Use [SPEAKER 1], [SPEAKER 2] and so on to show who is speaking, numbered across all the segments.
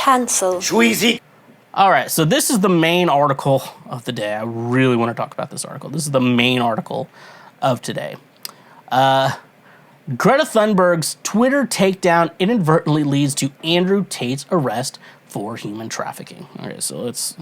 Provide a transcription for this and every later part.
[SPEAKER 1] Cancelled.
[SPEAKER 2] Schweezy.
[SPEAKER 3] All right, so this is the main article of the day. I really want to talk about this article. This is the main article of today. Greta Thunberg's Twitter takedown inadvertently leads to Andrew Tate's arrest for human trafficking. Okay, so let's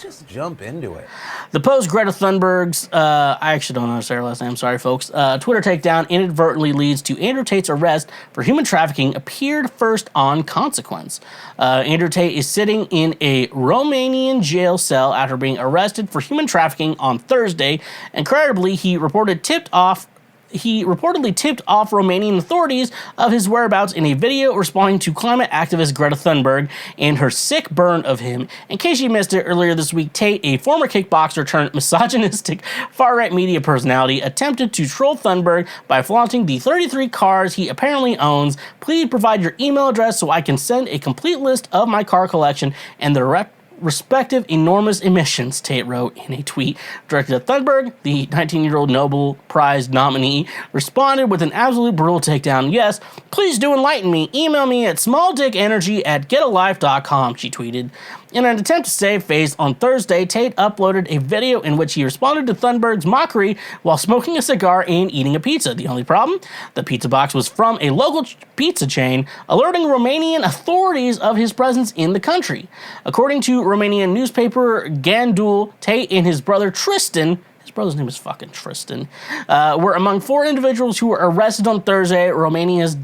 [SPEAKER 2] just jump into it.
[SPEAKER 3] The Post Greta Thunberg's, I actually don't know her last name, sorry folks, Twitter takedown inadvertently leads to Andrew Tate's arrest for human trafficking appeared first on Consequence. Andrew Tate is sitting in a Romanian jail cell after being arrested for human trafficking on Thursday. Incredibly, he reportedly tipped off Romanian authorities of his whereabouts in a video responding to climate activist Greta Thunberg and her sick burn of him. In case you missed it, earlier this week, Tate, a former kickboxer turned misogynistic far-right media personality, attempted to troll Thunberg by flaunting the 33 cars he apparently owns. Please provide your email address so I can send a complete list of my car collection and the respective enormous emissions, Tate wrote in a tweet directed at Thunberg. The 19-year-old Nobel Prize nominee responded with an absolute brutal takedown. Yes, please do enlighten me. Email me at smalldickenergy@getalife.com, she tweeted. In an attempt to save face on Thursday, Tate uploaded a video in which he responded to Thunberg's mockery while smoking a cigar and eating a pizza. The only problem? The pizza box was from a local pizza chain, alerting Romanian authorities of his presence in the country. According to Romanian newspaper Gandul, Tate and his brother Tristan, his brother's name is fucking Tristan, were among 4 individuals who were arrested on Thursday. Romania's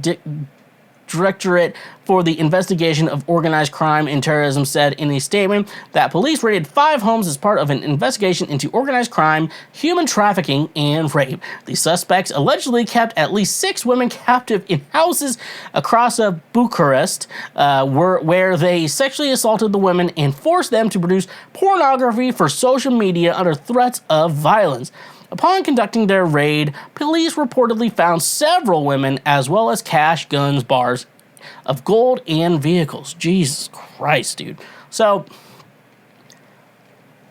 [SPEAKER 3] Directorate for the Investigation of Organized Crime and Terrorism said in a statement that police raided 5 homes as part of an investigation into organized crime, human trafficking, and rape. The suspects allegedly kept at least 6 women captive in houses across Bucharest, where they sexually assaulted the women and forced them to produce pornography for social media under threats of violence. Upon conducting their raid, police reportedly found several women as well as cash, guns, bars of gold, and vehicles. Jesus Christ, dude. So,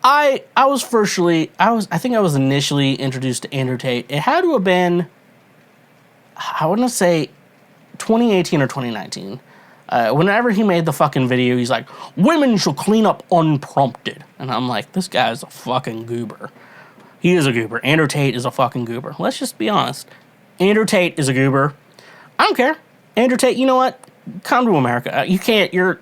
[SPEAKER 3] I think I was initially introduced to Andrew Tate. It had to have been, I want to say, 2018 or 2019. Whenever he made the fucking video, he's like, women should clean up unprompted. And I'm like, this guy's a fucking goober. He is a goober. Andrew Tate is a fucking goober. Let's just be honest. Andrew Tate is a goober. I don't care. Andrew Tate, you know what? Come to America. You can't. You're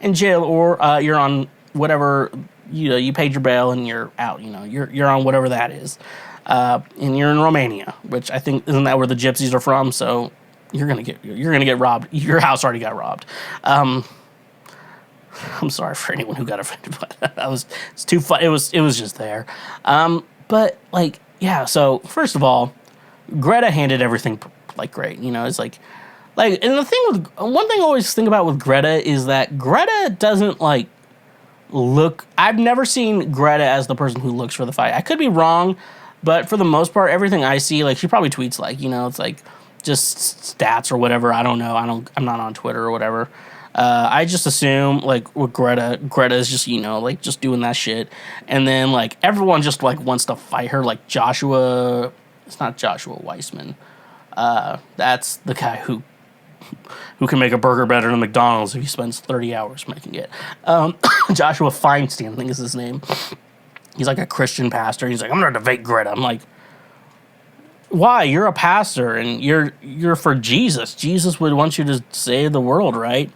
[SPEAKER 3] in jail or you're on whatever. You paid your bail and you're out. You're on whatever that is. And you're in Romania, which I think isn't that where the gypsies are from? So you're gonna get robbed. Your house already got robbed. I'm sorry for anyone who got offended by that. It's too fun. It was just there. But, yeah, so, first of all, Greta handled everything, great. It's and one thing I always think about with Greta is that Greta doesn't, look, I've never seen Greta as the person who looks for the fight. I could be wrong, but for the most part, everything I see, she probably tweets, it's just stats or whatever. I don't know. I'm not on Twitter or whatever. I just assume, with Greta is just, just doing that shit. And then, everyone just, wants to fight her. Joshua, it's not Joshua Weissman. That's the guy who can make a burger better than McDonald's if he spends 30 hours making it. Joshua Feinstein, I think is his name. He's, a Christian pastor. He's like, I'm going to debate Greta. I'm like, why? You're a pastor, and you're for Jesus. Jesus would want you to save the world, right?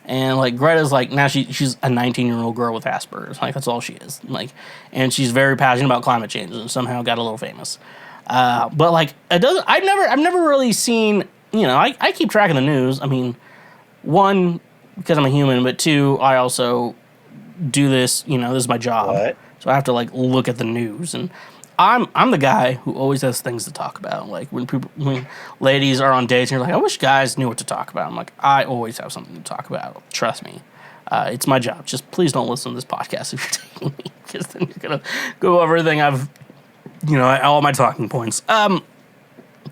[SPEAKER 3] And, Greta's, now she's a 19-year-old girl with Asperger's. That's all she is. And she's very passionate about climate change and somehow got a little famous. But, it doesn't... I've never really seen... I keep track of the news. I mean, 1, because I'm a human, but 2, I also do this, this is my job.
[SPEAKER 2] What?
[SPEAKER 3] So I have to, look at the news. And I'm the guy who always has things to talk about. When ladies are on dates and you're like, I wish guys knew what to talk about. I'm like, I always have something to talk about. Trust me. It's my job. Just please don't listen to this podcast if you're taking me, because then you're going to go over everything I've, all my talking points.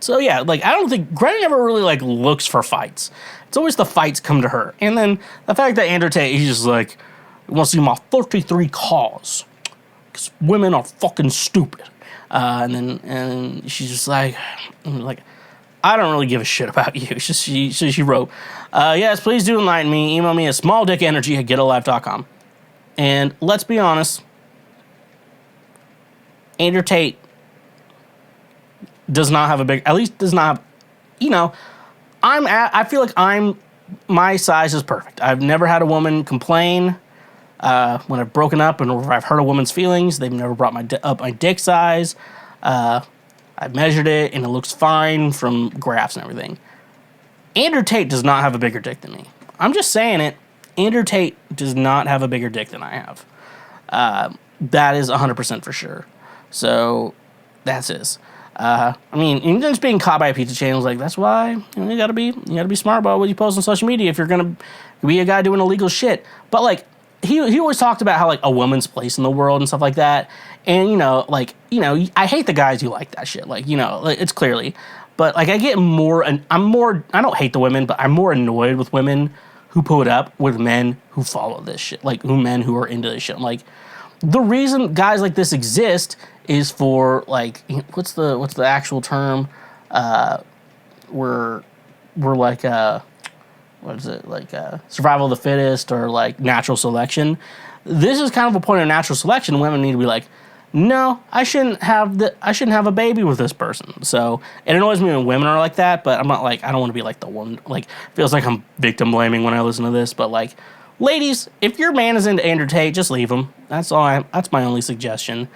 [SPEAKER 3] So yeah, I don't think, Greta never really, looks for fights. It's always the fights come to her. And then the fact that Andrew Tate, he's just wants to see my 33 cars. Because women are fucking stupid. And she's just I don't really give a shit about you. She wrote, yes, please do enlighten me. Email me at smalldickenergy@getalife.com. And let's be honest, Andrew Tate does not have a big, at least does not have, you know, I feel like my size is perfect. I've never had a woman complain when I've broken up and I've hurt a woman's feelings. They've never brought up my dick size. I measured it and it looks fine from graphs and everything. Andrew Tate does not have a bigger dick than me. I'm just saying it. Andrew Tate does not have a bigger dick than I have. That is 100% for sure. So that's his. I mean, just being caught by a pizza chain is like, that's why you gotta be smart about what you post on social media if you're gonna be a guy doing illegal shit. But like, he always talked about how like a woman's place in the world and stuff like that. And I hate the guys who like that shit. Like, like, it's clearly, but like I get more, and I don't hate the women, but I'm more annoyed with women who put up with men who follow this shit. Like men who are into this shit. I'm like, the reason guys like this exist is for like, what's the actual term? We're like, what is it, like survival of the fittest or like natural selection. This is kind of a point of natural selection. Women need to be like, no, I shouldn't have a baby with this person. So it annoys me when women are like that, but I'm not like, I don't want to be like the one, like, feels like I'm victim blaming when I listen to this, but like, ladies, if your man is into Andrew Tate, just leave him. That's my only suggestion.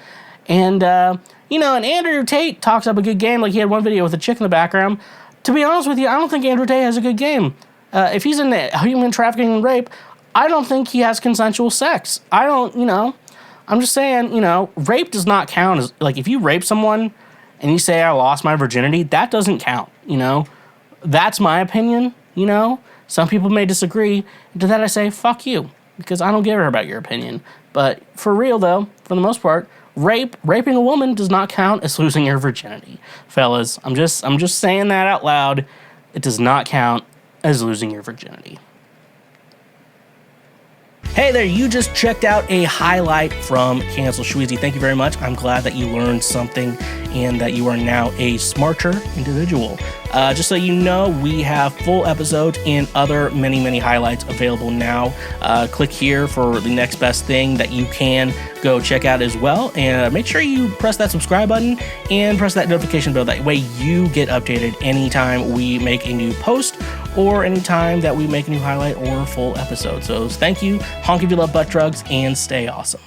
[SPEAKER 3] And and Andrew Tate talks up a good game. Like, he had one video with a chick in the background. To be honest with you, I don't think Andrew Tate has a good game. If he's into human trafficking and rape, I don't think he has consensual sex. I'm just saying, rape does not count as, like, if you rape someone and you say I lost my virginity, that doesn't count, That's my opinion, Some people may disagree. To that I say, fuck you, because I don't give a about your opinion. But for real, though, for the most part, raping a woman does not count as losing your virginity. Fellas, I'm just saying that out loud. It does not count as losing your virginity. Hey there, you just checked out a highlight from Cancel Schweezy. Thank you very much. I'm glad that you learned something and that you are now a smarter individual. Just so you know, we have full episodes and other many highlights available now. Click here for the next best thing that you can go check out as well. And make sure you press that subscribe button and press that notification bell. That way you get updated anytime we make a new post or anytime that we make a new highlight or full episode. So thank you, honk if you love butt drugs, and stay awesome.